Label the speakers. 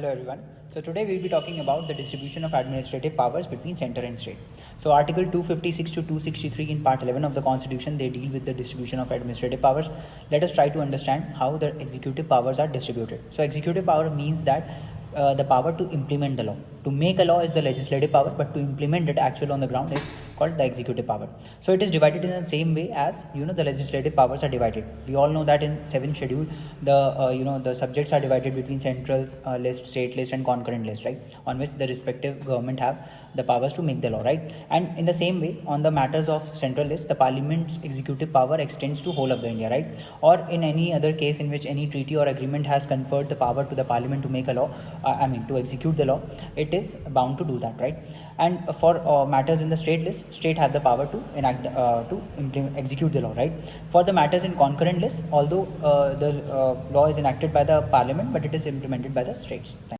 Speaker 1: Hello everyone. So today we'll be talking about the distribution of administrative powers between center and state. So Article 256 to 263 in Part 11 of the Constitution, they deal with the distribution of administrative powers. Let us try to understand how the executive powers are distributed. So executive power means that the power to implement the law. To make a law is the legislative power, but to implement it actually on the ground is called the executive power. So it is divided in the same way as the legislative powers are divided. We all know that in 7th schedule the subjects are divided between central list, state list and concurrent list, right, on which the respective government have the powers to make the law, right. And in the same way, on the matters of central list, the parliament's executive power extends to whole of the India, right. Or in any other case in which any treaty or agreement has conferred the power to the parliament to make a law, to execute the law, it is bound to do that, right. And for matters in the state list, state have the power to enact execute the law, right. For the matters in concurrent list, although the law is enacted by the parliament, but it is implemented by the states.